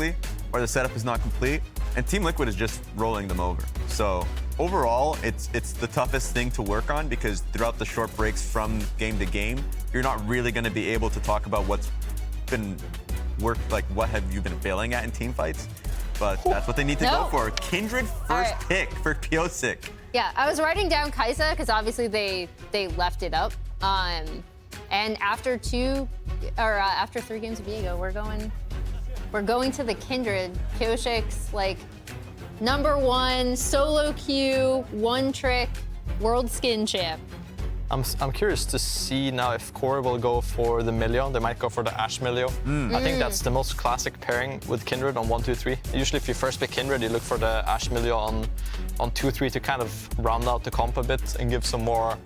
quickly or the setup is not complete, and Team Liquid is just rolling them over. So overall, it's the toughest thing to work on because throughout the short breaks from game to game, you're not really going to be able to talk about what's been worked, like what have you been failing at in team fights. But that's what they need to go for. Kindred first pick for Pyosik. Yeah, I was writing down Kaisa because obviously they left it up. And after 3 games of Viego, we're going to the Kindred. Pyosik's like #1 solo queue, one trick, world skin champ. I'm curious to see now if Core will go for the Milio. They might go for the AShe Milio. I think that's the most classic pairing with Kindred on 1, 2, 3. Usually if you first pick Kindred, you look for the AShe Milio on 2, 3 to kind of round out the comp a bit and give some more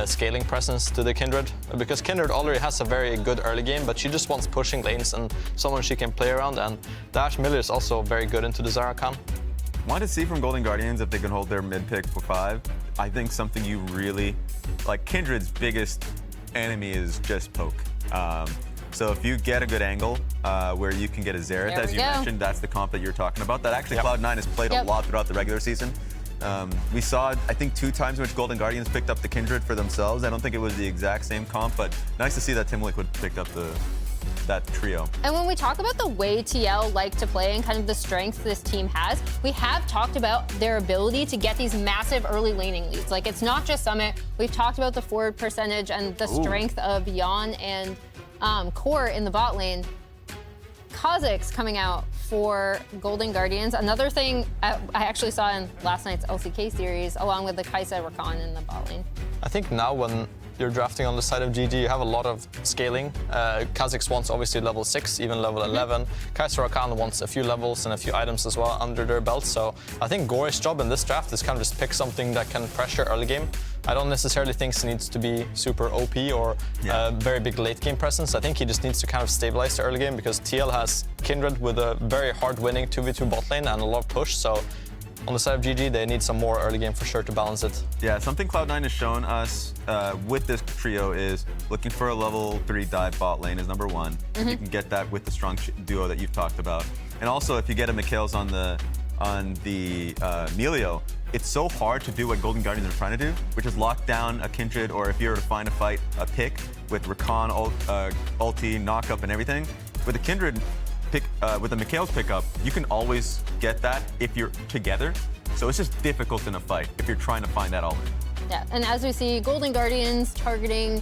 scaling presence to the Kindred. Because Kindred already has a very good early game, but she just wants pushing lanes and someone she can play around. And the AShe Milio is also very good into the Rakan. Want to see from Golden Guardians if they can hold their mid pick for 5. I think something you really, like Kindred's biggest enemy is just poke. So if you get a good angle where you can get a Xerath, as you mentioned, that's the comp that you're talking about. That actually Cloud9 has played a lot throughout the regular season. We saw, I think, 2 times in which Golden Guardians picked up the Kindred for themselves. I don't think it was the exact same comp, but nice to see that Team Liquid picked up that trio. And when we talk about the way TL like to play and kind of the strengths this team has, we have talked about their ability to get these massive early laning leads. Like, it's not just Summit. We've talked about the forward percentage and the strength of Yeon and Core in the bot lane. Kha'Zix coming out for Golden Guardians. Another thing I actually saw in last night's LCK series, along with the Kaisa Rakan in the bot lane. I think now when you're drafting on the side of GG, you have a lot of scaling. Kha'Zix wants obviously level 6, even level 11. Kaisa Rakan wants a few levels and a few items as well under their belt. So I think Gori's job in this draft is kind of just pick something that can pressure early game. I don't necessarily think he needs to be super OP or very big late game presence. I think he just needs to kind of stabilize the early game because TL has Kindred with a very hard winning 2v2 bot lane and a lot of push. So on the side of GG, they need some more early game for sure to balance it. Yeah, something Cloud9 has shown us with this trio is looking for a level 3 dive bot lane is #1. You can get that with the strong duo that you've talked about. And also, if you get a Mikhail's on the Milio, it's so hard to do what Golden Guardians are trying to do, which is lock down a Kindred, or if you were to find a pick with Rakan, ulti, knock-up, and everything. With a Kindred pick, with a Mikhail's pickup, you can always get that if you're together. So it's just difficult in a fight if you're trying to find that all in. Yeah, and as we see, Golden Guardians targeting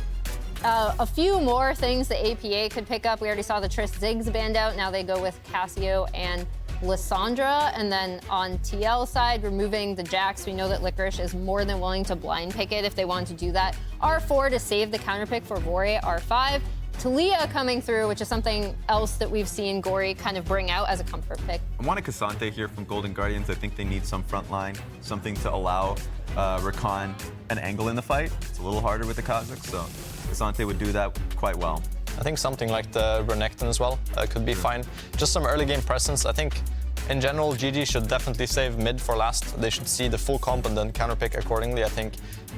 a few more things the APA could pick up. We already saw the Triss Ziggs banned out. Now they go with Cassio and Lissandra, and then on TL side, removing the Jax. We know that Licorice is more than willing to blind pick it if they want to do that. R4 to save the counter pick for Gori, R5. Talia coming through, which is something else that we've seen Gori kind of bring out as a comfort pick. I want a Ksante here from Golden Guardians. I think they need some front line, something to allow Rakan an angle in the fight. It's a little harder with the Kha'Zix, so Ksante would do that quite well. I think something like the Renekton as well could be fine. Just some early game presence. I think in general, GG should definitely save mid for last. They should see the full comp and then counterpick accordingly. I think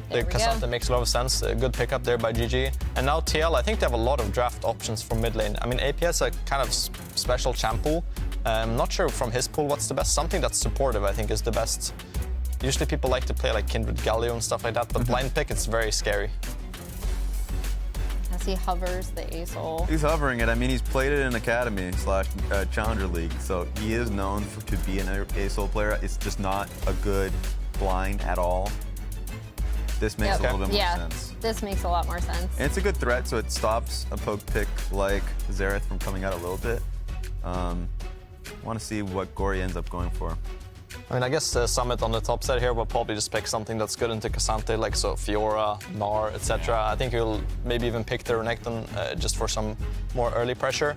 the Ksante makes a lot of sense. A good pickup there by GG. And now TL, I think they have a lot of draft options for mid lane. I mean, AP has a kind of special champ pool. I'm not sure from his pool what's the best. Something that's supportive, I think, is the best. Usually people like to play like Kindred Galio and stuff like that, but blind pick, it's very scary. As he hovers the ASol. He's hovering it. I mean, he's played it in Academy / Challenger League, so he is known to be an ASol player. It's just not a good blind at all. This makes a little bit more sense. This makes a lot more sense. And it's a good threat, so it stops a poke pick like Xerath from coming out a little bit. I want to see what Gori ends up going for. I mean, I guess Summit on the top side here will probably just pick something that's good into Ksante, like so Fiora, Gnar, etc. I think he'll maybe even pick the Renekton just for some more early pressure.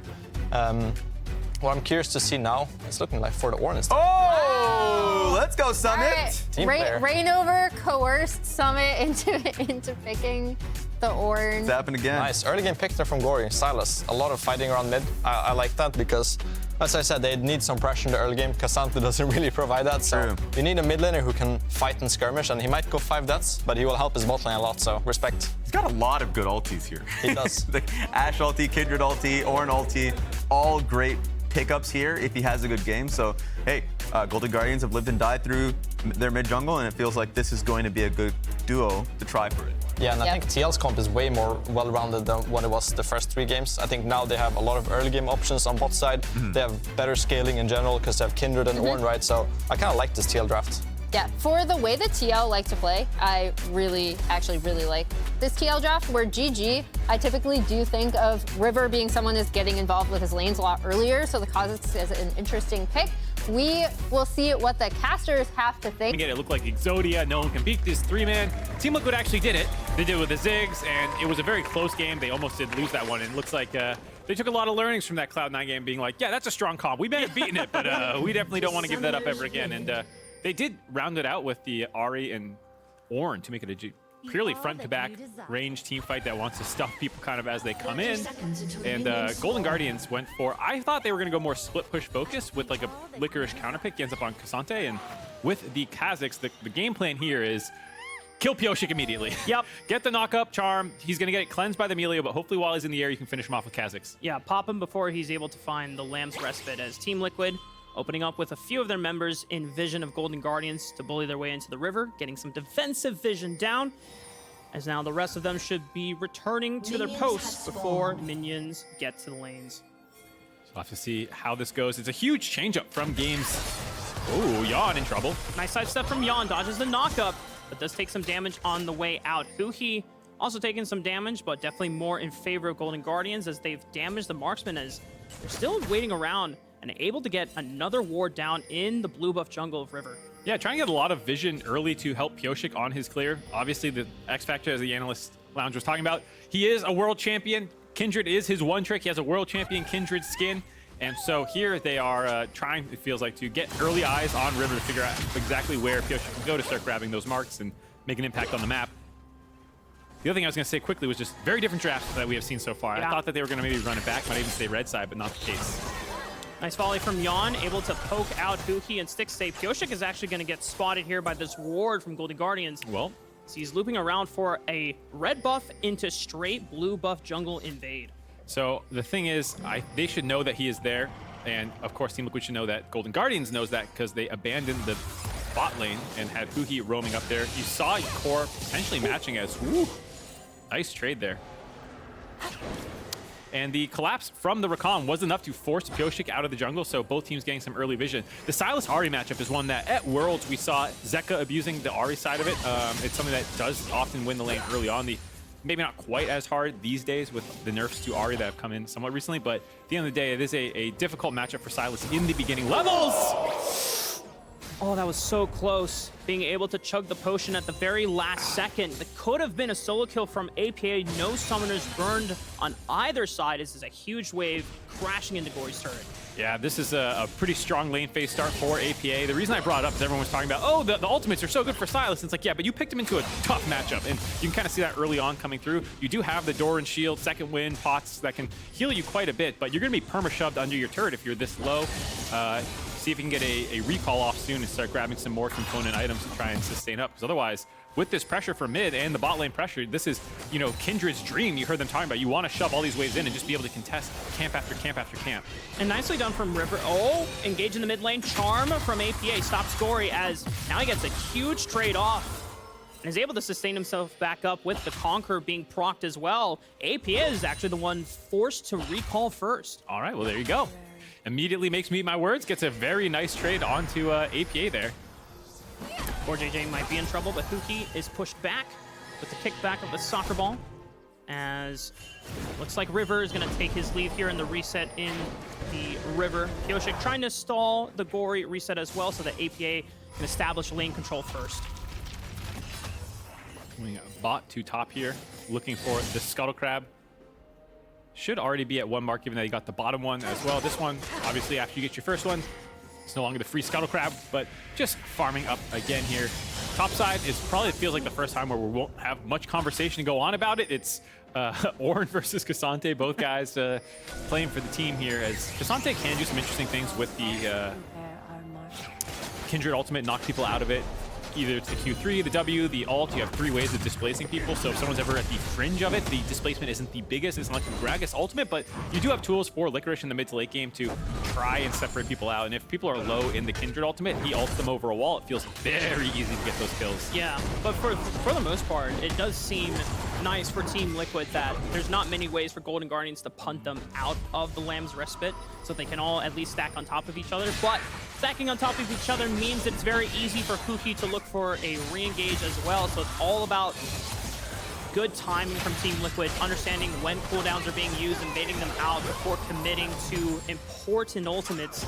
What I'm curious to see now, it's looking like for the Ornn instead. Oh, let's go Summit! Right. Reignover coerced Summit into picking the Ornn. It's happened again. Nice. Early game pick there from Gori. Sylas. A lot of fighting around mid. I like that because, as I said, they need some pressure in the early game. Ksante doesn't really provide that. So you need a mid laner who can fight and skirmish, and he might go 5 deaths, but he will help his bot lane a lot, so respect. He's got a lot of good ultis here. He does. The AShe ulti, Kindred ulti, Ornn ulti, all great hiccups here if he has a good game. So, hey, Golden Guardians have lived and died through their mid jungle, and it feels like this is going to be a good duo to try for it. Yeah, and I think TL's comp is way more well-rounded than what it was the first 3 games. I think now they have a lot of early game options on bot side. They have better scaling in general because they have Kindred and Ornn, right? So I kind of like this TL draft. Yeah, for the way that TL like to play, I actually really like this TL draft, where GG, I typically do think of River being someone who's getting involved with his lanes a lot earlier, so the Kha'Zix is an interesting pick. We will see what the casters have to think. Again, it looked like Exodia, no one can beat this 3-man. Team Liquid actually did it. They did it with the Ziggs, and it was a very close game. They almost did lose that one, and it looks like they took a lot of learnings from that Cloud9 game, being like, yeah, that's a strong comp. We may have beaten it, but we definitely don't want to give that up ever again. And they did round it out with the Ahri and Ornn to make it a purely front-to-back range team fight that wants to stuff people kind of as they come in. And Golden Guardians went for, I thought they were going to go more split push focus with like a Licorice counterpick. He ends up on Ksante, and with the Kha'Zix, the game plan here is kill Pyosik immediately. Yep. Get the knock-up charm. He's going to get it cleansed by the Milio, but hopefully while he's in the air, you can finish him off with Kha'Zix. Yeah, pop him before he's able to find the Lamb's Respite, as Team Liquid opening up with a few of their members in vision of Golden Guardians to bully their way into the river, getting some defensive vision down, as now the rest of them should be returning to their posts before minions get to the lanes. So we'll have to see how this goes. It's a huge change-up from games. Ooh, Yeon in trouble. Nice sidestep from Yeon, dodges the knockup, but does take some damage on the way out. Huhi also taking some damage, but definitely more in favor of Golden Guardians, as they've damaged the marksman, as they're still waiting around and able to get another ward down in the blue buff jungle of River. Yeah, trying to get a lot of vision early to help Pyosik on his clear. Obviously, the X Factor, as the analyst lounge was talking about, he is a world champion. Kindred is his one trick. He has a world champion Kindred skin. And so here they are trying, it feels like, to get early eyes on River to figure out exactly where Pyosik can go to start grabbing those marks and make an impact on the map. The other thing I was going to say quickly was just very different drafts that we have seen so far. Yeah. I thought that they were going to maybe run it back, might even say red side, but not the case. Nice volley from Yeon, able to poke out Huhi and Stixxay. Pyosik is actually going to get spotted here by this ward from Golden Guardians. Well, so he's looping around for a red buff into straight blue buff jungle invade. so the thing is, they should know that he is there. And of course, Team Liquid should know that Golden Guardians knows that, because they abandoned the bot lane and had Huhi roaming up there. You saw Core potentially matching as, woo, nice trade there. And the collapse from the Rakan was enough to force Pyosik out of the jungle, so both teams getting some early vision. The Sylas Ahri matchup is one that at Worlds we saw Zeka abusing the Ahri side of it. It's something that does often win the lane early on. Maybe not quite as hard these days with the nerfs to Ahri that have come in somewhat recently, but at the end of the day, it is a difficult matchup for Sylas in the beginning levels. Oh, that was so close. Being able to chug the potion at the very last second. That could have been a solo kill from APA. No summoners burned on either side. This is a huge wave crashing into Gori's turret. Yeah, this is a pretty strong lane phase start for APA. The reason I brought it up is everyone was talking about, oh, the ultimates are so good for Sylas. It's like, yeah, but you picked him into a tough matchup, and you can kind of see that early on coming through. You do have the door and shield, second wind, pots that can heal you quite a bit, but you're going to be perma-shoved under your turret if you're this low. See if you can get a recall off soon and start grabbing some more component items to try and sustain up, because otherwise, with this pressure from mid and the bot lane pressure, this is, you know, Kindred's dream. You heard them talking about, you want to shove all these waves in and just be able to contest camp after camp after camp. And nicely done from River. Oh, engage in the mid lane. Charm from APA stops Gori, as now he gets a huge trade off and is able to sustain himself back up with the Conqueror being procced as well. APA is actually the one forced to recall first. All right, well, there you go. Immediately makes me eat my words, gets a very nice trade onto APA there. CoreJJ might be in trouble, but Huhi is pushed back with the kickback of the soccer ball, as looks like River is going to take his leave here in the reset in the river. Pyosik trying to stall the Gori reset as well, so that APA can establish lane control first. Coming bot to top here, looking for the Scuttle Crab. Should already be at 1 mark, given that you got the bottom one as well. This one, obviously, after you get your first one, it's no longer the free Scuttle Crab, but just farming up again here. Top side is probably, it feels like the first time where we won't have much conversation to go on about it. It's Ornn versus Ksante, both guys playing for the team here, as Ksante can do some interesting things with the Kindred ultimate, knock people out of it. either it's the Q3, the W, the ult. You have 3 ways of displacing people. So if someone's ever at the fringe of it, the displacement isn't the biggest. It's not like the Gragas ultimate, but you do have tools for Licorice in the mid to late game to try and separate people out. And if people are low in the Kindred ultimate, he ults them over a wall. It feels very easy to get those kills. Yeah, but for the most part, it does seem nice for Team Liquid that there's not many ways for Golden Guardians to punt them out of the Lamb's Respite, so they can all at least stack on top of each other. But stacking on top of each other means that it's very easy for Huhi to look for a re-engage as well. So it's all about good timing from Team Liquid, understanding when cooldowns are being used and baiting them out before committing to important ultimates.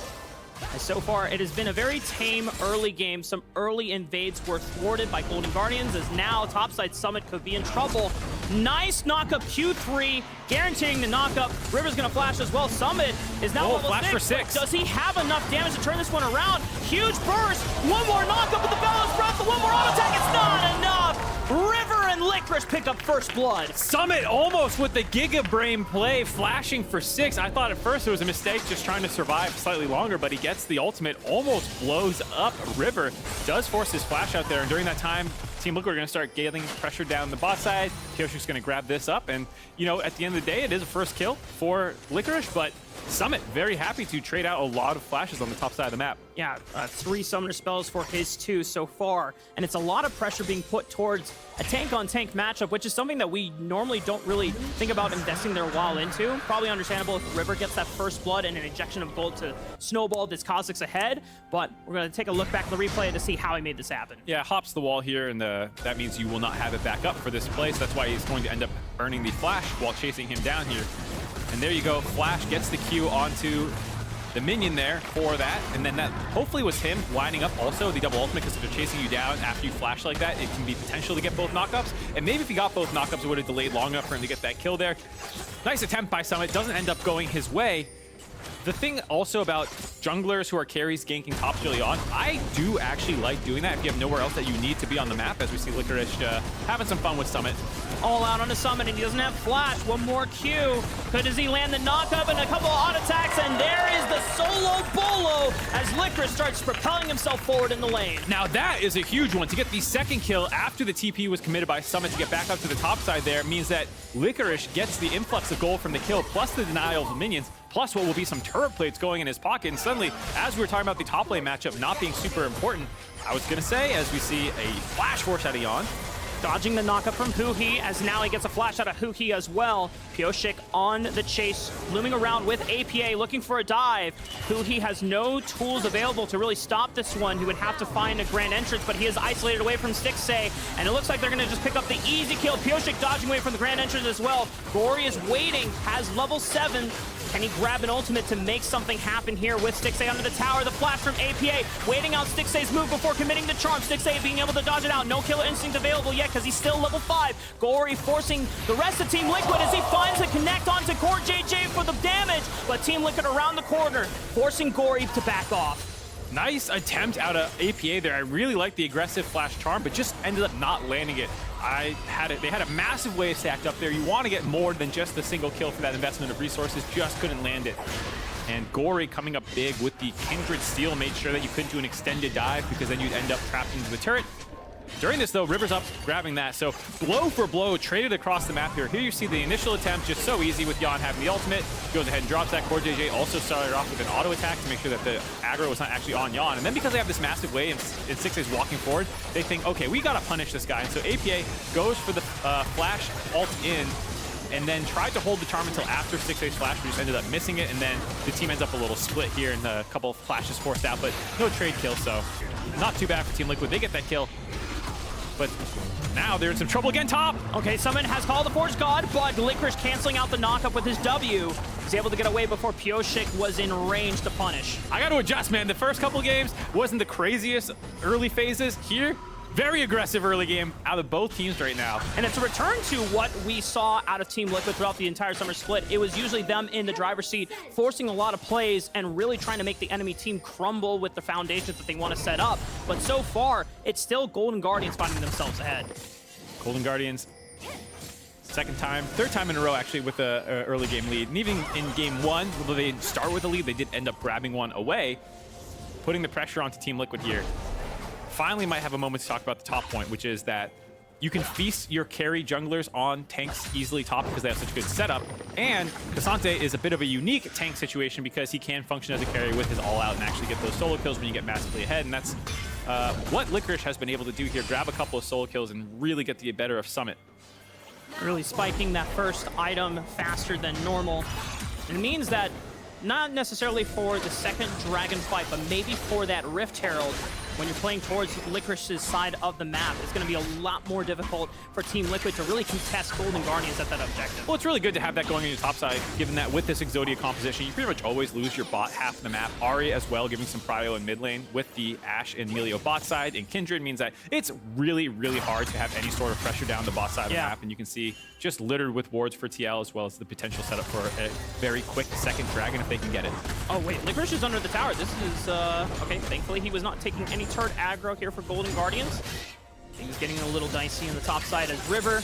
And so far, it has been a very tame early game. Some early invades were thwarted by Golden Guardians, as now topside Summit could be in trouble. Nice knockup Q3, guaranteeing the knockup. River's gonna flash as well. Summit is now level flash 6. for 6. Does he have enough damage to turn this one around? Huge burst, one more knockup with the Bellow's Breath, one more auto attack, it's not enough! River and Licorice pick up first blood. Summit almost with the Giga Brain play, flashing for 6. I thought at first it was a mistake just trying to survive slightly longer, but he gets the ultimate, almost blows up River. Does force his flash out there, and during that time, Team Liquid are going to start getting pressure down the bot side. Pyosik's going to grab this up, and, you know, at the end of the day, it is a first kill for Licorice, but Summit very happy to trade out a lot of flashes on the top side of the map. Yeah, 3 summoner spells for his 2 so far, and it's a lot of pressure being put towards a tank-on-tank matchup, which is something that we normally don't really think about investing their while into. Probably understandable if River gets that first blood and an injection of gold to snowball this Kha'Zix ahead, but we're going to take a look back at the replay to see how he made this happen. Yeah, hops the wall here, and that means you will not have it back up for this play, so that's why he's going to end up earning the flash while chasing him down here. And there you go, Flash gets the Q onto the minion there for that, and then that hopefully was him lining up also the double ultimate, because if they're chasing you down after you flash like that, it can be potential to get both knockups, and maybe if he got both knockups, it would have delayed long enough for him to get that kill there. Nice attempt by Summit, doesn't end up going his way. The thing also about junglers who are carries ganking top early on, I do actually like doing that if you have nowhere else that you need to be on the map, as we see Licorice having some fun with Summit. All out on the Summit, and he doesn't have flash. One more Q. Does he land the knockup and a couple of auto attacks? And there is the solo bolo as Licorice starts propelling himself forward in the lane. Now that is a huge one. To get the second kill after the TP was committed by Summit to get back up to the top side there means that Licorice gets the influx of gold from the kill, plus the denial of the minions, plus what will be some turret plates going in his pocket. And suddenly, as we were talking about the top lane matchup not being super important, I was going to say, as we see a flash force out of Yeon, dodging the knockup from Huhi, as now he gets a flash out of Huhi as well. Pyosik on the chase, looming around with APA, looking for a dive. Huhi has no tools available to really stop this one. He would have to find a grand entrance, but he is isolated away from Stixxay, and it looks like they're going to just pick up the easy kill. Pyosik dodging away from the grand entrance as well. Gori is waiting, has level 7. Can he grab an ultimate to make something happen here with Stixxay under the tower? The flash from APA, waiting out Stixxay's move before committing the charm. Stixxay being able to dodge it out. No killer instinct available yet because he's still level 5. Gori forcing the rest of Team Liquid as he finds a connect onto CoreJJ for the damage, but Team Liquid around the corner, forcing Gori to back off. Nice attempt out of APA there. I really like the aggressive flash charm, but just ended up not landing it. They had a massive wave stacked up there. You want to get more than just the single kill for that investment of resources, just couldn't land it. And Gori coming up big with the Kindred steal made sure that you couldn't do an extended dive, because then you'd end up trapped into the turret. During this, though, River's up, grabbing that. So blow for blow, traded across the map here. Here you see the initial attempt, just so easy with Yeon having the ultimate. Goes ahead and drops that. CoreJJ also started off with an auto attack to make sure that the aggro was not actually on Yeon. And then because they have this massive wave and Stixxay's walking forward, they think, okay, we gotta punish this guy. And so APA goes for the flash ult in, and then tried to hold the charm until after Stixxay's flash, but just ended up missing it, and then the team ends up a little split here, and a couple of flashes forced out, but no trade kill, so not too bad for Team Liquid. They get that kill. But now they're in some trouble again, top. Okay, Summon has called the Forge God, but Licorice canceling out the knockup with his W. He's able to get away before Pyosik was in range to punish. I got to adjust, man. The first couple games wasn't the craziest early phases. Here, very aggressive early game out of both teams right now. And it's a return to what we saw out of Team Liquid throughout the entire summer split. It was usually them in the driver's seat, forcing a lot of plays and really trying to make the enemy team crumble with the foundations that they want to set up. But so far, it's still Golden Guardians finding themselves ahead. Golden Guardians, third time in a row actually with a early game lead. And even in game 1, although they didn't start with a lead, they did end up grabbing one away, putting the pressure onto Team Liquid here. finally might have a moment to talk about the top point, which is that you can feast your carry junglers on tanks easily top because they have such good setup. And Ksante is a bit of a unique tank situation because he can function as a carry with his all-out and actually get those solo kills when you get massively ahead. And that's what Licorice has been able to do here, grab a couple of solo kills and really get the better of Summit. Really spiking that first item faster than normal. And it means that not necessarily for the second dragon fight, but maybe for that Rift Herald, when you're playing towards Licorice's side of the map, it's going to be a lot more difficult for Team Liquid to really contest Golden Guardians at that objective. Well, it's really good to have that going on your top side, given that with this Exodia composition, you pretty much always lose your bot half of the map. Ahri as well, giving some prio in mid lane with the Ashe and Milio bot side, and Kindred means that it's really, really hard to have any sort of pressure down the bot side of the map, and you can see just littered with wards for TL as well as the potential setup for a very quick second dragon if they can get it. Oh wait, Licorice is under the tower. This is, okay, thankfully he was not taking any turret aggro here for Golden Guardians. Things getting a little dicey on the top side as River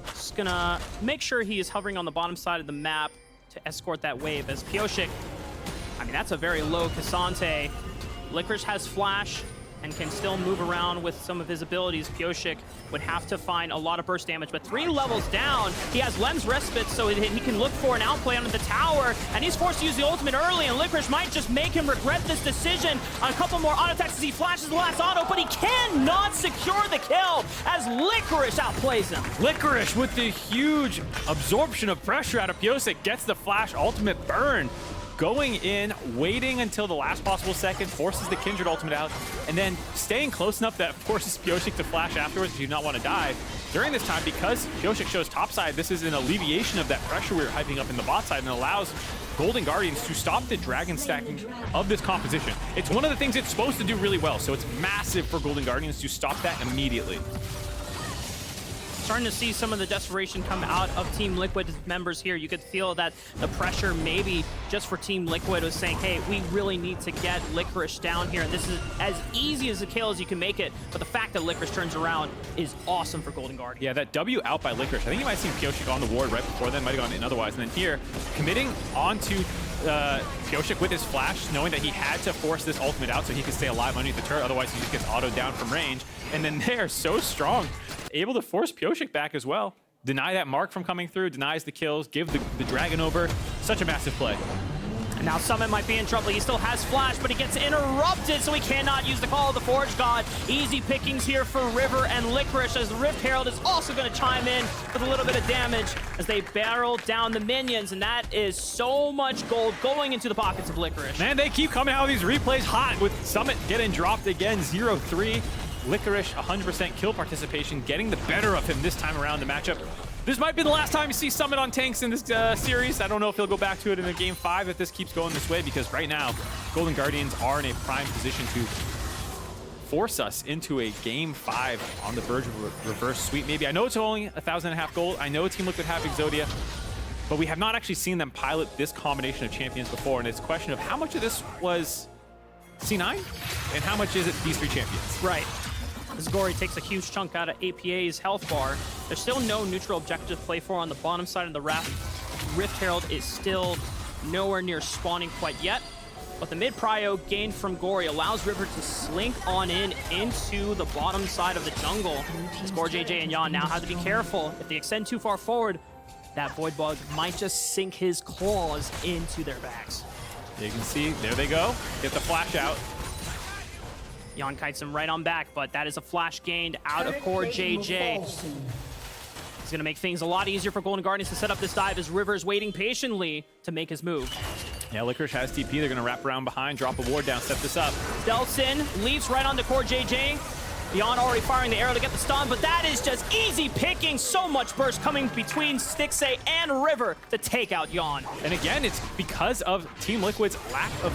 just gonna make sure he is hovering on the bottom side of the map to escort that wave as Pyosik, I mean, that's a very low Ksante. Licorice has flash and can still move around with some of his abilities. Pyosik would have to find a lot of burst damage, but 3 levels down, he has Lem's Respite, so he can look for an outplay under the tower, and he's forced to use the ultimate early, and Licorice might just make him regret this decision on a couple more auto attacks as he flashes the last auto, but he cannot secure the kill as Licorice outplays him. Licorice with the huge absorption of pressure out of Pyosik gets the flash ultimate burn. Going in, waiting until the last possible second, forces the Kindred ultimate out, and then staying close enough that forces Pyosik to flash afterwards if you do not want to die. During this time, because Pyosik shows topside, this is an alleviation of that pressure we were hyping up in the bot side and allows Golden Guardians to stop the dragon stacking of this composition. It's one of the things it's supposed to do really well, so it's massive for Golden Guardians to stop that immediately. Starting to see some of the desperation come out of Team Liquid members here. You could feel that the pressure maybe just for Team Liquid was saying, hey, we really need to get Licorice down here. And this is as easy as a kill as you can make it. But the fact that Licorice turns around is awesome for Golden Guardians. Yeah, that W out by Licorice. I think you might have seen Pyosik on the ward right before then, might have gone in otherwise. And then here, committing onto Pyosik with his flash, knowing that he had to force this ultimate out so he could stay alive underneath the turret, otherwise he just gets autoed down from range. And then they're so strong, able to force Pyosik back as well. Deny that mark from coming through, denies the kills, give the dragon over. Such a massive play. And now Summit might be in trouble. He still has flash, but he gets interrupted, so he cannot use the Call of the Forge God. Easy pickings here for River and Licorice, as the Rift Herald is also going to chime in with a little bit of damage as they barrel down the minions, and that is so much gold going into the pockets of Licorice. Man, they keep coming out of these replays hot with Summit getting dropped again, 0-3. Licorice, 100% kill participation, getting the better of him this time around the matchup. This might be the last time you see Summit on tanks in this series. I don't know if he'll go back to it in a game 5 if this keeps going this way, because right now, Golden Guardians are in a prime position to force us into a game 5 on the verge of a reverse sweep. Maybe. I know it's only 1,500 gold. I know Team Liquid have Exodia, but we have not actually seen them pilot this combination of champions before, and it's a question of how much of this was C9 and how much is it these 3 champions. Right. As Gori takes a huge chunk out of APA's health bar, there's still no neutral objective to play for on the bottom side of the Rift Herald is still nowhere near spawning quite yet. But the mid prio gained from Gori allows River to slink on into the bottom side of the jungle. As CoreJJ and Yeon now have to be careful. If they extend too far forward, that Void Bug might just sink his claws into their backs. You can see, there they go. Get the flash out. Yeon kites him right on back, but that is a flash gained out of CoreJJ. He's going to make things a lot easier for Golden Guardians to set up this dive as River's waiting patiently to make his move. Yeah, Licorice has TP. They're going to wrap around behind, drop a ward down, set this up. Delsin leaps right onto CoreJJ. Yeon already firing the arrow to get the stun, but that is just easy picking. So much burst coming between Stixxay and River to take out Yeon. And again, it's because of Team Liquid's lack of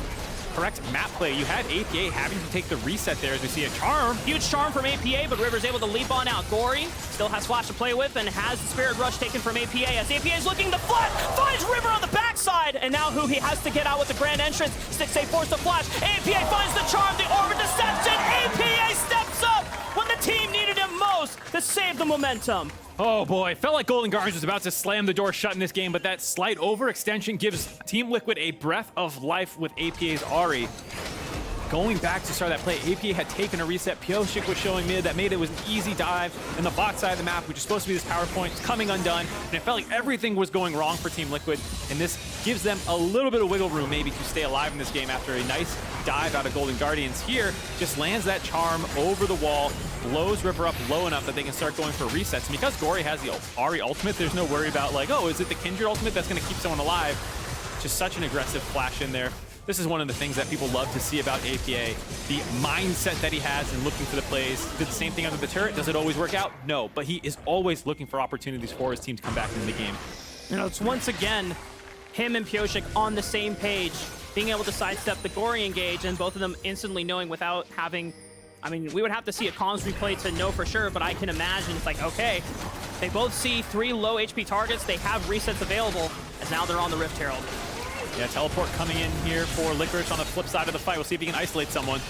correct map play. You had APA having to take the reset there as we see a charm. Huge charm from APA, but River's able to leap on out. Gori still has flash to play with and has the Spirit Rush taken from APA as APA is looking to flash, finds River on the backside, and now Huhi has to get out with the grand entrance. Stixxay forced to flash. APA finds the charm, the Orb of Deception. APA steps up when the team needed him most to save the momentum. Oh boy, felt like Golden Guardians was about to slam the door shut in this game, but that slight overextension gives Team Liquid a breath of life with APA's Ahri. going back to start that play. APA had taken a reset. Pyosik was showing mid. That made it was an easy dive. And the bot side of the map, which is supposed to be this power point, is coming undone. And it felt like everything was going wrong for Team Liquid. And this gives them a little bit of wiggle room maybe to stay alive in this game after a nice dive out of Golden Guardians here. Just lands that charm over the wall, blows River up low enough that they can start going for resets. And because Gori has the Ahri ultimate, there's no worry about like, oh, is it the Kindred ultimate that's going to keep someone alive? Just such an aggressive flash in there. This is one of the things that people love to see about APA. The mindset that he has in looking for the plays. Did the same thing under the turret. Does it always work out? No, but he is always looking for opportunities for his team to come back into the game. You know, it's once again him and Pyosik on the same page, being able to sidestep the Gori engage, and both of them instantly knowing without having, I mean, we would have to see a comms replay to know for sure, but I can imagine it's like, okay, they both see 3 low HP targets, they have resets available, as now they're on the Rift Herald. Yeah, teleport coming in here for Licorice on the flip side of the fight. We'll see if he can isolate someone.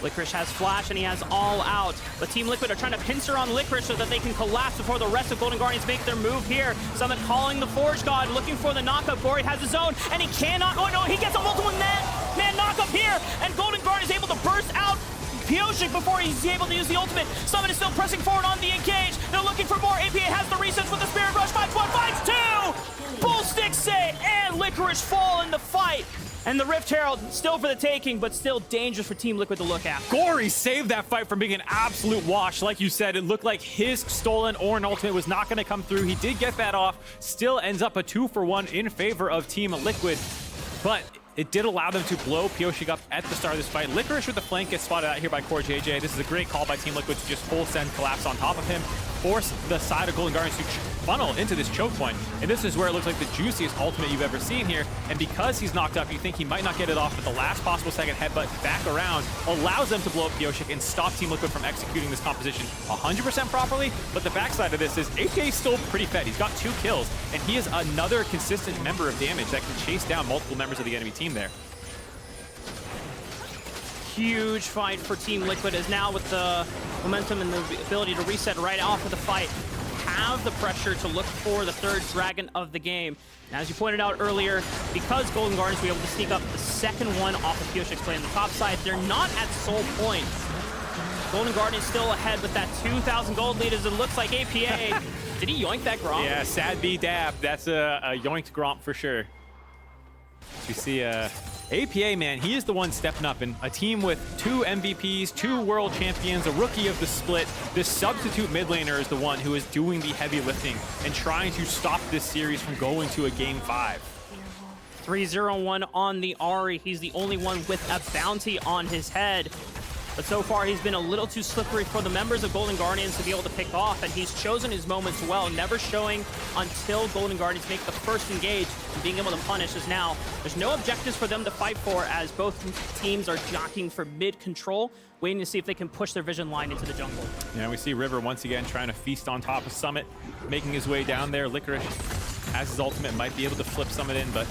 Licorice has flash and he has all out. But Team Liquid are trying to pincer on Licorice so that they can collapse before the rest of Golden Guardians make their move here. Summit calling the Forge God, looking for the knockup. Gori has his own, and he cannot, oh no, he gets a multiple man knockup here, and Golden Guardians able to burst out Pyosik before he's able to use the ultimate. Summit is still pressing forward on the engage. They're looking for more. APA has the resets with the Spirit Rush. Finds 1, finds 2! Full Stixxay and Licorice fall in the fight. And the Rift Herald still for the taking, but still dangerous for Team Liquid to look at. Gori saved that fight from being an absolute wash. Like you said, it looked like his stolen Ornn ultimate was not going to come through. He did get that off. Still ends up a 2-for-1 in favor of Team Liquid. But it did allow them to blow Pyosik up at the start of this fight. Licorice with the flank gets spotted out here by CoreJJ. This is a great call by Team Liquid to just full send collapse on top of him, force the side of Golden Guardians to funnel into this choke point. And this is where it looks like the juiciest ultimate you've ever seen here. And because he's knocked up, you think he might not get it off, but the last possible second headbutt back around allows them to blow up Pyosik and stop Team Liquid from executing this composition 100% properly. But the backside of this is APA is still pretty fed. He's got 2 kills, and he is another consistent member of damage that can chase down multiple members of the enemy team there. Huge fight for Team Liquid, as now with the momentum and the ability to reset right off of the fight, have the pressure to look for the 3rd dragon of the game. And as you pointed out earlier, because Golden Guardians were able to sneak up the 2nd one off of Pyosik's play on the top side, they're not at soul point. Golden Guardians still ahead with that 2,000 gold lead, as it looks like APA. Did he yoink that Gromp? Yeah, sad B dab. That's a yoinked Gromp for sure. You see APA, man, he is the one stepping up, and a team with 2 MVPs, 2 world champions, a rookie of the split. This substitute mid laner is the one who is doing the heavy lifting and trying to stop this series from going to a game 5. 3-0-1 on the Ahri. He's the only one with a bounty on his head. But so far, he's been a little too slippery for the members of Golden Guardians to be able to pick off, and he's chosen his moments well, never showing until Golden Guardians make the first engage, and being able to punish is now. There's no objectives for them to fight for, as both teams are jockeying for mid control, waiting to see if they can push their vision line into the jungle. Yeah, we see River once again trying to feast on top of Summit, making his way down there. Licorice has his ultimate, might be able to flip Summit in, but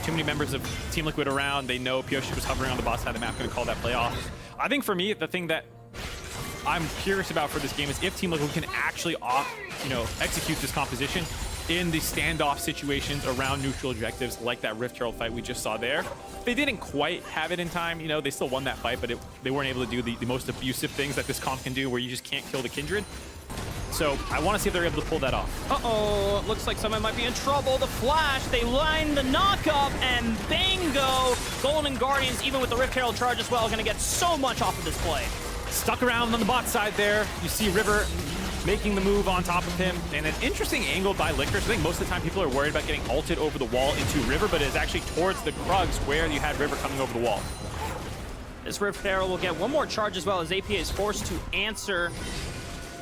too many members of Team Liquid around. They know Pyosik was hovering on the bot side of the map, going to call that play off. I think for me, the thing that I'm curious about for this game is if Team Liquid can actually execute this composition in the standoff situations around neutral objectives like that Rift Herald fight we just saw there. They didn't quite have it in time. They still won that fight, but they weren't able to do the most abusive things that this comp can do, where you just can't kill the Kindred. So I want to see if they're able to pull that off. Uh-oh, looks like someone might be in trouble. The flash, they line the knockup, and bingo! Golden Guardians, even with the Rift Herald charge as well, are going to get so much off of this play. Stuck around on the bot side there. You see River making the move on top of him, and an interesting angle by Licorice. I think most of the time people are worried about getting ulted over the wall into River, but it's actually towards the Krugs where you had River coming over the wall. This Rift Herald will get one more charge as well, as APA is forced to answer,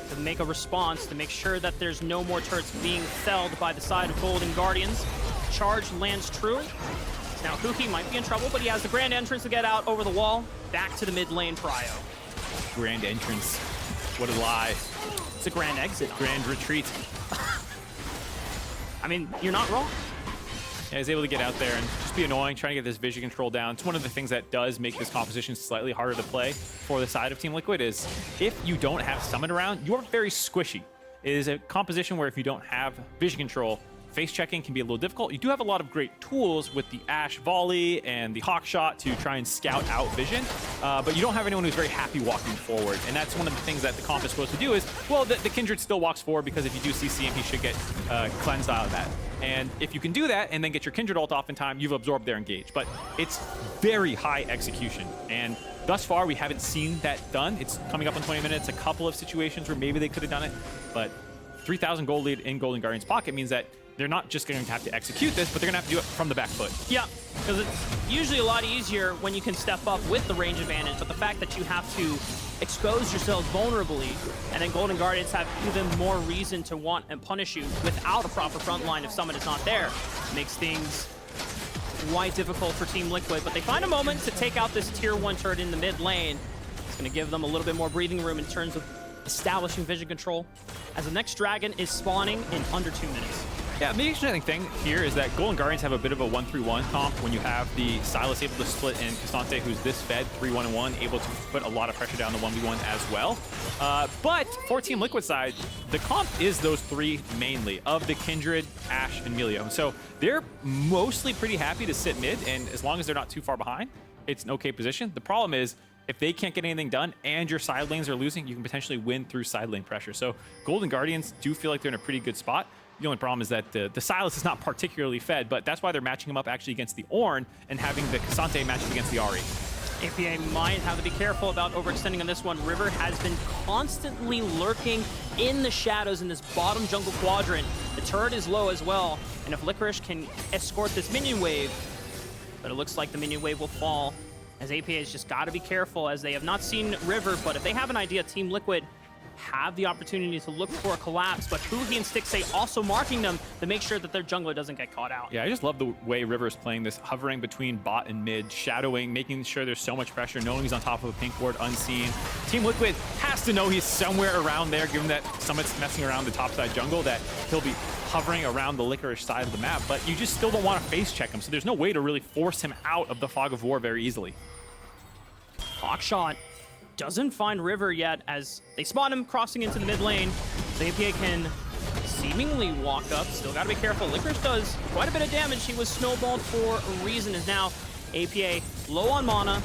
to make a response, to make sure that there's no more turrets being felled by the side of Golden Guardians. Charge lands true. Now Huhi might be in trouble, but he has the grand entrance to get out over the wall. Back to the mid lane, Pryo. Grand entrance. What a lie. It's a grand exit. Grand retreat. I mean, you're not wrong. Yeah, he's able to get out there and just be annoying, trying to get this vision control down. It's one of the things that does make this composition slightly harder to play for the side of Team Liquid is if you don't have Summit around, you're very squishy. It is a composition where if you don't have vision control, face checking can be a little difficult. You do have a lot of great tools with the AShe volley and the hawk shot to try and scout out vision, but you don't have anyone who's very happy walking forward. And that's one of the things that the comp is supposed to do is, well, the Kindred still walks forward because if you do CC him, he should get cleansed out of that. And if you can do that and then get your Kindred ult off in time, you've absorbed their engage. But it's very high execution. And thus far, we haven't seen that done. It's coming up in 20 minutes, a couple of situations where maybe they could have done it. But 3,000 gold lead in Golden Guardian's pocket means that they're not just going to have to execute this, but they're going to have to do it from the back foot. Yeah, because it's usually a lot easier when you can step up with the range advantage, but the fact that you have to expose yourselves vulnerably, and then Golden Guardians have even more reason to want and punish you without a proper front line if someone is not there, makes things quite difficult for Team Liquid. But they find a moment to take out this tier 1 turret in the mid lane. It's going to give them a little bit more breathing room in terms of establishing vision control, as the next dragon is spawning in under 2 minutes. Yeah, the interesting thing here is that Golden Guardians have a bit of a 1-3-1 comp when you have the Sylas able to split in Ksante, who's this fed 3-1-1, able to put a lot of pressure down the 1v1 as well. But for Team Liquid side, the comp is those three mainly of the Kindred, AShe, and Milio. So they're mostly pretty happy to sit mid, and as long as they're not too far behind, it's an okay position. The problem is, if they can't get anything done and your side lanes are losing, you can potentially win through side lane pressure. So Golden Guardians do feel like they're in a pretty good spot. The only problem is that the Sylas is not particularly fed, but that's why they're matching him up actually against the Ornn and having the Ksante matched against the Ahri. APA might have to be careful about overextending on this one. River has been constantly lurking in the shadows in this bottom jungle quadrant. The turret is low as well, and if Licorice can escort this minion wave, but it looks like the minion wave will fall, as APA has just got to be careful, as they have not seen River, but if they have an idea, Team Liquid have the opportunity to look for a collapse, but Huhi and Stixxay also marking them to make sure that their jungler doesn't get caught out. Yeah, I just love the way River's playing this, hovering between bot and mid, shadowing, making sure there's so much pressure, knowing he's on top of a pink ward unseen. Team Liquid has to know he's somewhere around there, given that Summit's messing around the topside jungle, that he'll be hovering around the Licorice side of the map, but you just still don't want to face check him, so there's no way to really force him out of the fog of war very easily. Hawkshot doesn't find River yet as they spot him crossing into the mid lane. The APA can seemingly walk up. Still got to be careful. Licorice does quite a bit of damage. He was snowballed for a reason. Is now APA low on mana,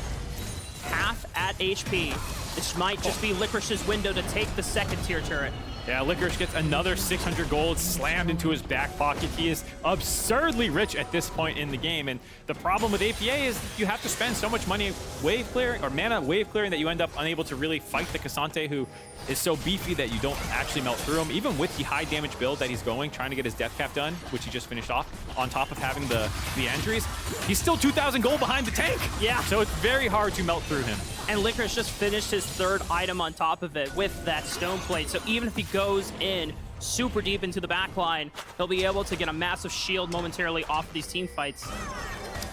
half at HP. This might just be Licorice's window to take the second tier turret. Yeah, Licorice gets another 600 gold slammed into his back pocket. He is absurdly rich at this point in the game, and the problem with APA is you have to spend so much money wave clearing, or mana wave clearing, that you end up unable to really fight the Ksante, who is so beefy that you don't actually melt through him. Even with the high damage build that he's going, trying to get his death cap done, which he just finished off, on top of having the injuries, he's still 2,000 gold behind the tank. Yeah. So it's very hard to melt through him. And Licorice just finished his third item on top of it with that stone plate. So even if he goes in super deep into the back line, he'll be able to get a massive shield momentarily off of these team fights.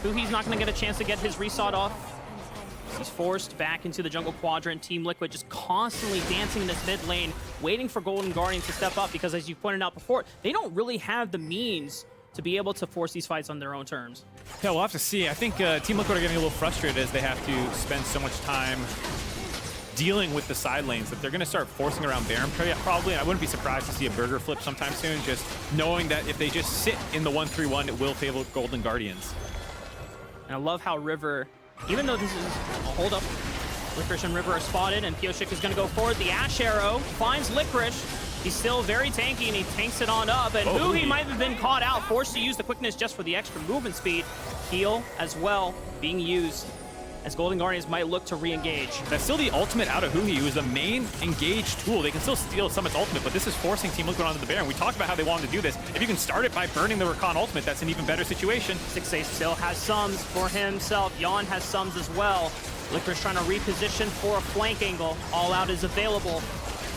Huhi's not going to get a chance to get his resawed off. He's forced back into the jungle quadrant. Team Liquid just constantly dancing in this mid lane, waiting for Golden Guardian to step up, because as you pointed out before, they don't really have the means to be able to force these fights on their own terms. Yeah, we'll have to see. I think Team Liquid are getting a little frustrated as they have to spend so much time dealing with the side lanes that they're going to start forcing around Baron probably. I wouldn't be surprised to see a burger flip sometime soon, just knowing that if they just sit in the 1-3-1, it will favor Golden Guardians. And I love how River, even though this is a hold up, Licorice and River are spotted, and Pyosik is going to go forward. The AShe arrow finds Licorice. He's still very tanky, and he tanks it on up. And Huhi might have been caught out, forced to use the quickness just for the extra movement speed. Heal as well being used, as Golden Guardians might look to re-engage. That's still the ultimate out of Huhi, who is the main engage tool. They can still steal Summit's ultimate, but this is forcing Team Liquid onto the Baron. We talked about how they wanted to do this. If you can start it by burning the Rakan ultimate, that's an even better situation. Stixxay still has sums for himself. Yeon has sums as well. Licorice trying to reposition for a flank angle. All Out is available.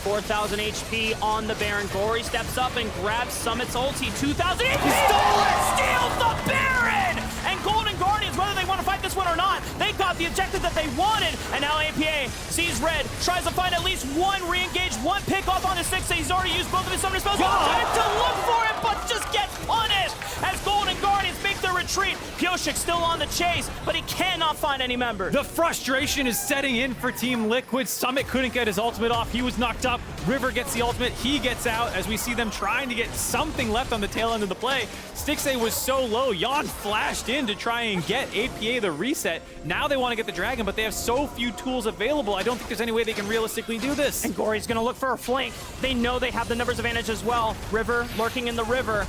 4,000 HP on the Baron. Gori steps up and grabs Summit's ulti. 2,000 HP! Steals the Baron! And Golden Guardians, whether they want to fight this one or not, they got the objective that they wanted. And now APA sees red, tries to find at least one re-engage, one pick off on the Stixxay. He's already used both of his summoner spells. Time to look for it, but just gets punished as Golden Guardians make their retreat. Pyosik still on the chase, but he cannot find any members. The frustration is setting in for Team Liquid. Summit couldn't get his ultimate off. He was knocked up. River gets the ultimate. He gets out as we see them trying to get something left on the tail end of the play. Stixxay was so low. Yeon flashed in to try and get APA the reset. Now they want to get the dragon, but they have so few tools available. I don't think there's any way they can realistically do this. And Gori's gonna look for a flank. They know they have the numbers advantage as well. River lurking in the river.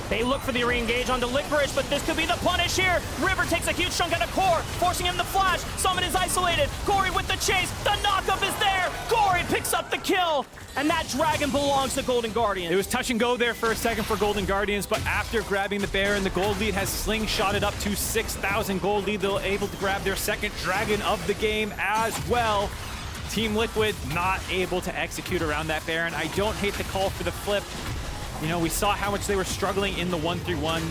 They look for the re-engage onto Licorice, but this could be the punish here. River takes a huge chunk out of Core, forcing him to flash. Summon is isolated. Gori with the chase. The knockup is there. Gori picks up the kill. And that dragon belongs to Golden Guardians. It was touch and go there for a second for Golden Guardians, but after grabbing the Baron, the gold lead has slingshotted up to 6,000 gold lead. They're able to grab their second dragon of the game as well. Team Liquid not able to execute around that Baron. I don't hate the call for the flip. You know, we saw how much they were struggling in the 1-3-1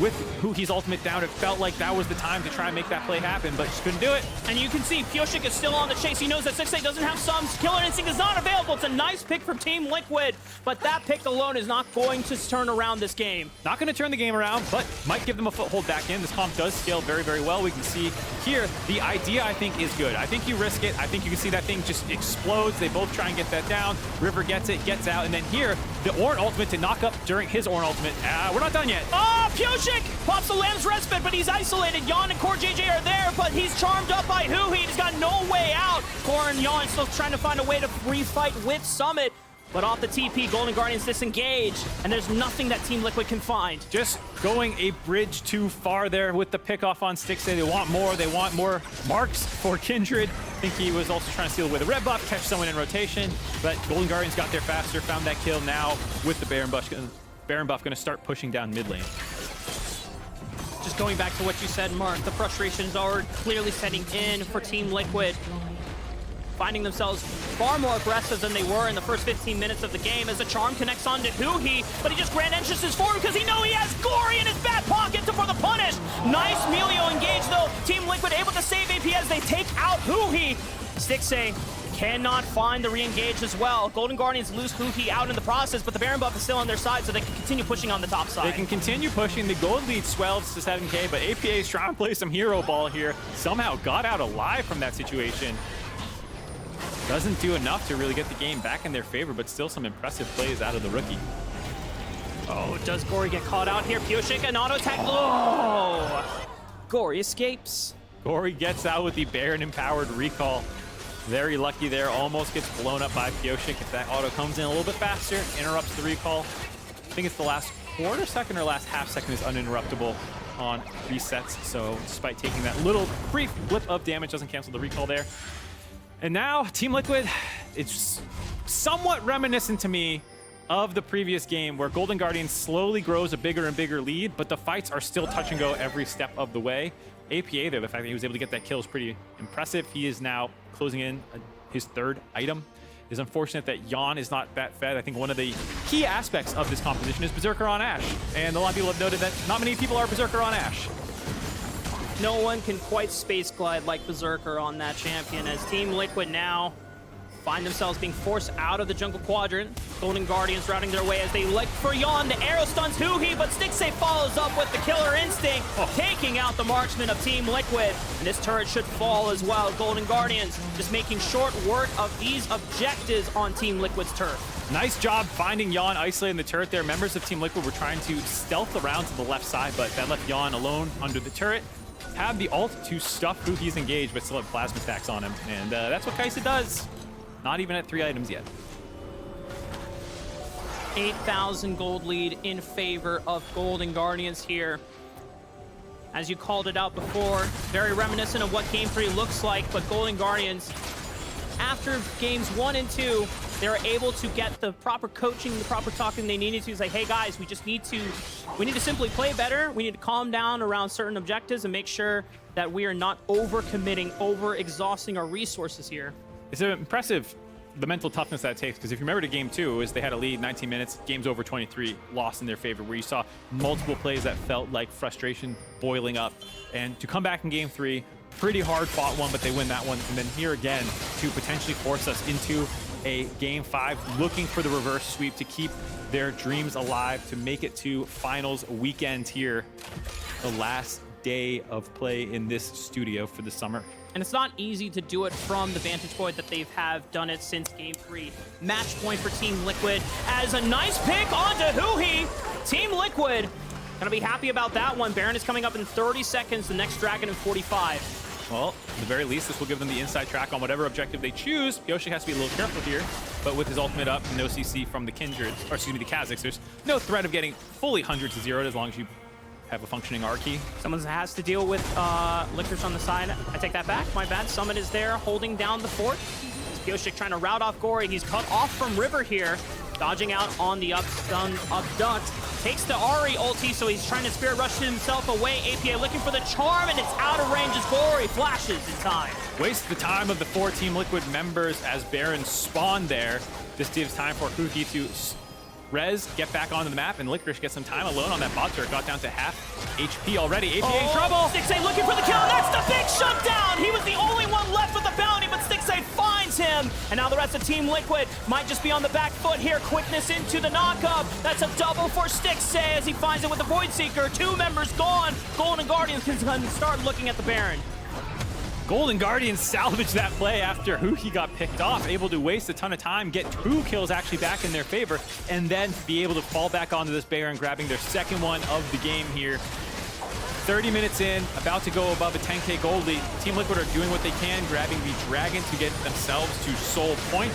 with Huhi's ultimate down. It felt like that was the time to try and make that play happen, but just couldn't do it. And you can see Pyosik is still on the chase. He knows that Stixxay doesn't have sums. Killer Instinct is not available. It's a nice pick from Team Liquid, but that pick alone is not going to turn around this game. Not going to turn the game around, but might give them a foothold back in. This comp does scale very, very well. We can see here, the idea, I think, is good. I think you risk it. I think you can see that thing just explodes. They both try and get that down. River gets it, gets out, and then here, the Ornn ultimate to knock up during his Ornn ultimate. We're not done yet. Oh, Pyosik pops the Lamb's Respite, but he's isolated. Yeon and CoreJJ are there, but he's charmed up by Huhi. He's got no way out. Core and Yeon still trying to find a way to refight with Summit. But off the TP, Golden Guardians disengage, and there's nothing that Team Liquid can find. Just going a bridge too far there with the pickoff on Stixxay. They want more. They want more marks for Kindred. I think he was also trying to steal away the red buff, catch someone in rotation, but Golden Guardians got there faster, found that kill. Now with the Baron buff going to start pushing down mid lane. Just going back to what you said, Mark, the frustrations are clearly setting in for Team Liquid, finding themselves far more aggressive than they were in the first 15 minutes of the game as the charm connects on to Huhi, but he just grand entrances for him because he knows he has Gori in his back pocket for the punish. Nice Milio engage though. Team Liquid able to save AP as they take out Huhi. Stixxay cannot find the re-engage as well. Golden Guardians lose Huhi out in the process, but the Baron buff is still on their side, so they can continue pushing on the top side. They can continue pushing. The gold lead swells to 7K, but APA is trying to play some hero ball here. Somehow got out alive from that situation. Doesn't do enough to really get the game back in their favor, but still some impressive plays out of the rookie. Oh, does Gori get caught out here? Pyosik, an auto attack. Oh! Gori escapes. Gori gets out with the Baron empowered recall. Very lucky there, almost gets blown up by Pyosik. If that auto comes in a little bit faster, interrupts the recall. I think it's the last quarter second or last half second is uninterruptible on resets. So despite taking that little brief blip of damage, doesn't cancel the recall there. And now Team Liquid, it's somewhat reminiscent to me of the previous game where Golden Guardians slowly grows a bigger and bigger lead, but the fights are still touch and go every step of the way. APA there, the fact that he was able to get that kill is pretty impressive. He is now closing in his third item. It is unfortunate that Yeon is not that fed. I think one of the key aspects of this composition is Berserker on Ashe. And a lot of people have noted that not many people are Berserker on Ashe. No one can quite space glide like Berserker on that champion as Team Liquid now find themselves being forced out of the jungle quadrant. Golden Guardians routing their way as they look for Yeon. The arrow stuns Huhi, but Stixxay follows up with the killer instinct, taking out the marksman of Team Liquid. And this turret should fall as well. Golden Guardians just making short work of these objectives on Team Liquid's turf. Nice job finding Yeon isolating the turret there. Members of Team Liquid were trying to stealth around to the left side, but that left Yeon alone under the turret. Have the ult to stuff Huhi's engaged, but still have plasma stacks on him. And that's what Kaisa does. Not even at 3 items yet. 8,000 gold lead in favor of Golden Guardians here. As you called it out before, very reminiscent of what Game 3 looks like, but Golden Guardians, after Games 1 and 2, they were able to get the proper coaching, the proper talking they needed to. Say, hey guys, we need to simply play better. We need to calm down around certain objectives and make sure that we are not over-committing, over-exhausting our resources here. It's impressive, the mental toughness that it takes, because if you remember to Game 2, they had a lead, 19 minutes, game's over 23, lost in their favor, where you saw multiple plays that felt like frustration boiling up. And to come back in Game 3, pretty hard fought one, but they win that one. And then here again, to potentially force us into a Game 5, looking for the reverse sweep to keep their dreams alive, to make it to finals weekend here. the last day of play in this studio for the summer. And it's not easy to do it from the vantage point that they have done it since Game 3. Match point for Team Liquid as a nice pick onto Huhi. Team Liquid gonna be happy about that one. Baron is coming up in 30 seconds, the next Dragon in 45. Well, at the very least, this will give them the inside track on whatever objective they choose. Pyosik has to be a little careful here, but with his ultimate up, no CC from the Kindred, or excuse me, the Kha'Zix, there's no threat of getting fully 100 to 0 as long as you have a functioning R key. Someone has to deal with Licorice on the side. I take that back, my bad. Summit is there holding down the fort. Pyosik trying to route off Gori. He's cut off from River here. Dodging out on the abduct. Takes the Ahri ulti, so he's trying to spirit rush himself away. APA looking for the charm, and it's out of range as Gori flashes in time. Waste the time of the 4 Team Liquid members as Baron spawned there. This gives time for Huhi to res, get back onto the map, and Licorice gets some time alone on that bot turret. Got down to half HP already. APA in trouble. Stixxay looking for the kill. That's the big shutdown. He was the only one left with the bounty, but Stixxay finds him. And now the rest of Team Liquid might just be on the back foot here. Quickness into the knockup. That's a double for Stixxay as he finds it with the Void Seeker. 2 members gone. Golden Guardians can start looking at the Baron. Golden Guardians salvaged that play after Huhi got picked off, able to waste a ton of time, get 2 kills actually back in their favor, and then be able to fall back onto this Baron, grabbing their second one of the game here. 30 minutes in, about to go above a 10k gold lead. Team Liquid are doing what they can, grabbing the Dragon to get themselves to Soul Point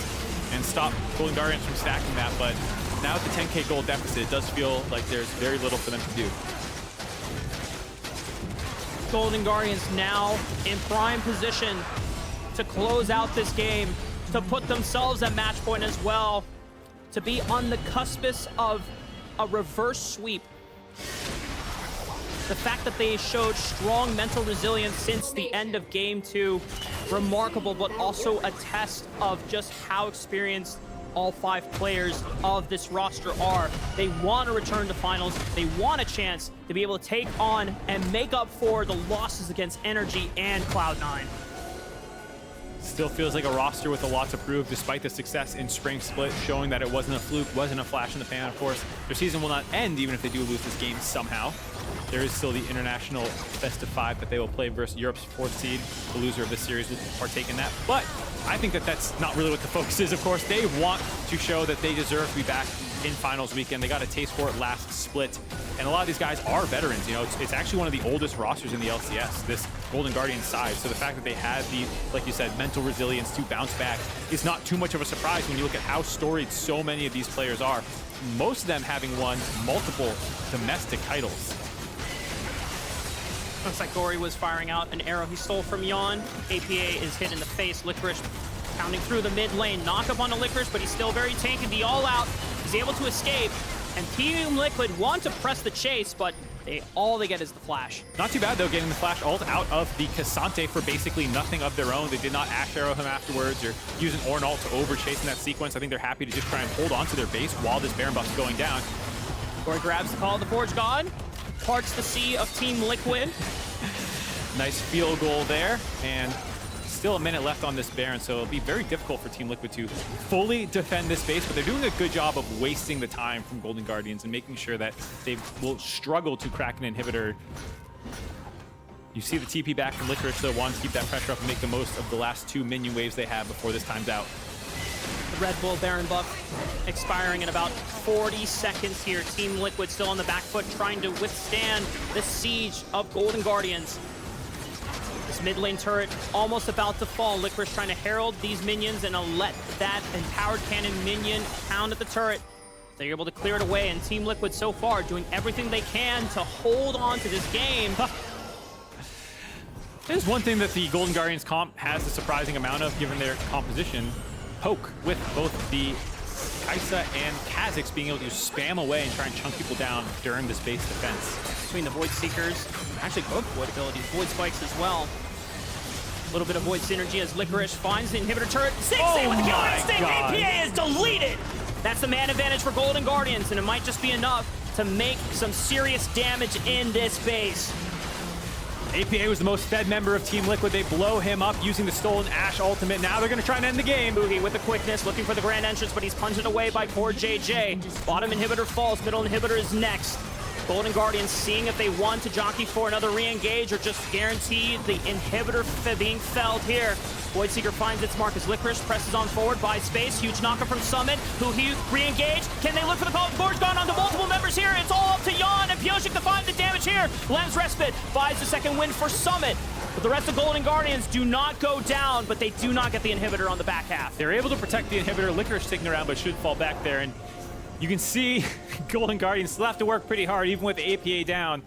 and stop Golden Guardians from stacking that, but now with the 10k gold deficit, it does feel like there's very little for them to do. Golden Guardians now in prime position to close out this game, to put themselves at match point as well, to be on the cuspice of a reverse sweep. The fact that they showed strong mental resilience since the end of Game 2, remarkable, but also a test of just how experienced all 5 players of this roster are. They want to return to finals. They want a chance to be able to take on and make up for the losses against Energy and Cloud9. Still feels like a roster with a lot to prove, despite the success in Spring Split, showing that it wasn't a fluke, wasn't a flash in the pan. Of course, their season will not end even if they do lose this game somehow. There is still the international best of 5 that they will play versus Europe's 4th seed. The loser of this series will partake in that. But I think that that's not really what the focus is, of course. They want to show that they deserve to be back in finals weekend. They got a taste for it last split. And a lot of these guys are veterans. You know, it's actually one of the oldest rosters in the LCS, this Golden Guardian side. So the fact that they have the, like you said, mental resilience to bounce back is not too much of a surprise when you look at how storied so many of these players are. Most of them having won multiple domestic titles. Looks like Gori was firing out an arrow he stole from Yeon. APA is hit in the face. Licorice pounding through the mid lane. Knock up on the Licorice, but he's still very tanky. The all out. He's able to escape. And Team Liquid want to press the chase, but all they get is the flash. Not too bad, though, getting the flash ult out of the Ksante for basically nothing of their own. They did not Ashe arrow him afterwards or use an Ornn ult to overchase in that sequence. I think they're happy to just try and hold on to their base while this Baron buff is going down. Gori grabs the call of the Forge God. Parts the sea of Team Liquid. Nice field goal there, and still a minute left on this Baron, so it'll be very difficult for Team Liquid to fully defend this base, but they're doing a good job of wasting the time from Golden Guardians and making sure that they will struggle to crack an inhibitor. You see the TP back from Licorice, so want to keep that pressure up and make the most of the last 2 minion waves they have before this time's out. The Red Bull Baron buff expiring in about 40 seconds here. Team Liquid still on the back foot, trying to withstand the siege of Golden Guardians. This mid lane turret almost about to fall. Licorice trying to herald these minions and let that empowered cannon minion pound at the turret. They're able to clear it away, and Team Liquid so far doing everything they can to hold on to this game. There's one thing that the Golden Guardians comp has a surprising amount of, given their composition. Poke, with both the Kaisa and Kha'Zix being able to spam away and try and chunk people down during this base defense. Between the Void Seekers, actually both Void abilities, Void Spikes as well. A little bit of Void synergy as Licorice finds the inhibitor turret. Stixxay with the kill instinct! APA is deleted! That's the man advantage for Golden Guardians, and it might just be enough to make some serious damage in this base. APA was the most fed member of Team Liquid. They blow him up using the stolen Ashe ultimate. Now they're going to try and end the game. Huhi with the quickness, looking for the grand entrance, but he's punted away by CoreJJ. Bottom inhibitor falls, middle inhibitor is next. Golden Guardians seeing if they want to jockey for another re-engage or just guarantee the inhibitor being felled here. Voidseeker finds its mark as Licorice presses on forward, buys space. Huge knocker from Summit. Huhi re-engage. Can they look for the call? Gore's gone onto multiple members here. It's all up to Yeon and Pyosik to find the damage here. Lens Respite buys the second win for Summit. But the rest of Golden Guardians do not go down, but they do not get the inhibitor on the back half. They're able to protect the inhibitor. Licorice sticking around, but should fall back there. And you can see Golden Guardians still have to work pretty hard, even with the APA down.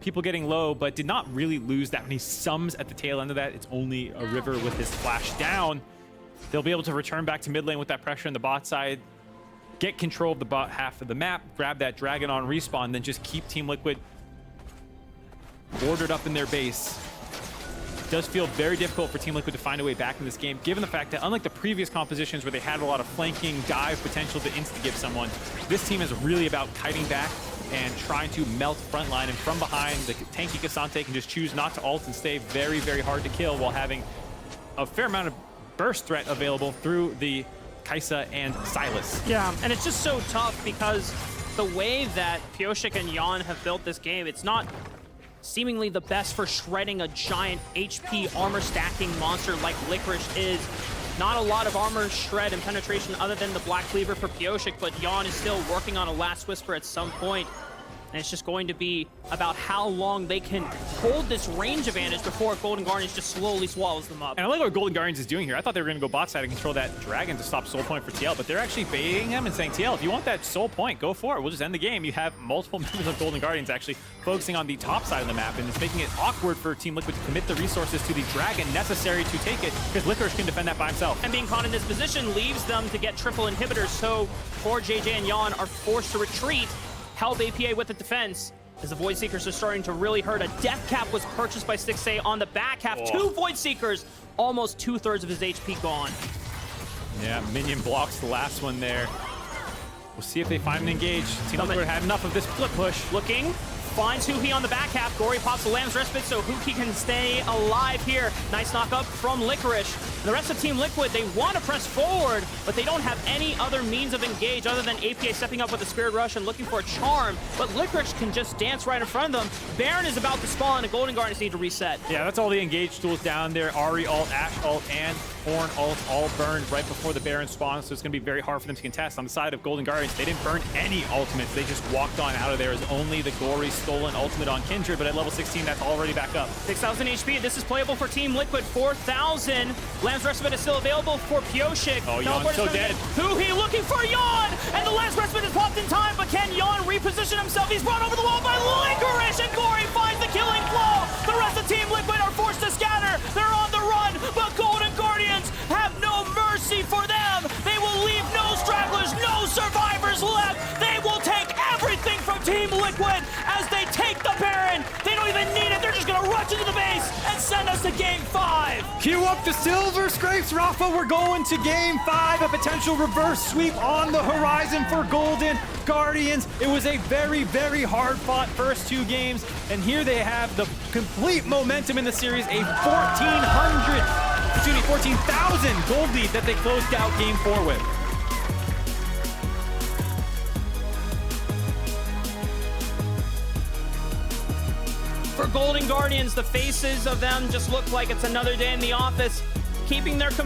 People getting low, but did not really lose that many sums at the tail end of that. It's only a River with his flash down. They'll be able to return back to mid lane with that pressure on the bot side, get control of the bot half of the map, grab that dragon on respawn, then just keep Team Liquid ordered up in their base. It does feel very difficult for Team Liquid to find a way back in this game, given the fact that unlike the previous compositions where they had a lot of flanking dive potential to insta-give someone, this team is really about kiting back and trying to melt frontline, and from behind, the tanky Ksante can just choose not to ult and stay very, very hard to kill while having a fair amount of burst threat available through the Kaisa and Sylas. Yeah, and it's just so tough because the way that Pyosik and Yeon have built this game, it's not seemingly the best for shredding a giant HP armor stacking monster like Licorice is. Not a lot of armor shred and penetration other than the Black Cleaver for Pyosik, but Yeon is still working on a Last Whisper at some point. And it's just going to be about how long they can hold this range advantage before Golden Guardians just slowly swallows them up. And I like what Golden Guardians is doing here. I thought they were going to go bot side and control that dragon to stop soul point for TL, but they're actually baiting him and saying, TL, if you want that soul point, go for it. We'll just end the game. You have multiple members of Golden Guardians actually focusing on the top side of the map, and it's making it awkward for Team Liquid to commit the resources to the dragon necessary to take it, because Licorice can defend that by himself. And being caught in this position leaves them to get triple inhibitors, so CoreJJ and Yeon are forced to retreat, help APA with the defense, as the Void Seekers are starting to really hurt. A Death Cap was purchased by Stixxay on the back half. Two Void Seekers, almost 2/3 of his HP gone. Yeah, minion blocks the last one there. We'll see if they find an engage. Team Liquid had enough of this flip push. Looking, finds Huhi on the back half. Gori pops the Lamb's Respite, so Huhi can stay alive here. Nice knock up from Licorice. And the rest of Team Liquid, they want to press forward, but they don't have any other means of engage other than APA stepping up with a Spirit Rush and looking for a charm. But Licorice can just dance right in front of them. Baron is about to spawn, and Golden Guardians need to reset. Yeah, that's all the engage tools down there. Ahri ult, Ashe ult, and Ornn ult all burned right before the Baron spawn, so it's going to be very hard for them to contest. On the side of Golden Guardians, they didn't burn any ultimates. They just walked on out of there as only the Gori stolen ultimate on Kindred, but at level 16, that's already back up. 6,000 HP. This is playable for Team Liquid. 4,000. Lamb's Respite is still available for Pyosik. Oh, Yeon's so dead. Huhi looking for Yeon, and the Lamb's Respite is popped in time, but can Yeon reposition himself? He's brought over the wall by Licorice, and Gori finds the killing blow. The rest of Team Liquid are forced to scatter. They're on the run, but Golden Guardians have no mercy for them. They will leave no stragglers, no survivors left. They will take everything from Team Liquid as they take the Baron. They don't even need it. They're just going to rush into the base and send us to Game 5. Cue up the silver scrapes, Raafaa. We're going to Game 5. A potential reverse sweep on the horizon for Golden Guardians. It was a very, very hard-fought first two games, and here they have the complete momentum in the series, a 14,000 gold lead that they closed out Game 4 with. For Golden Guardians, the faces of them just look like it's another day in the office, keeping their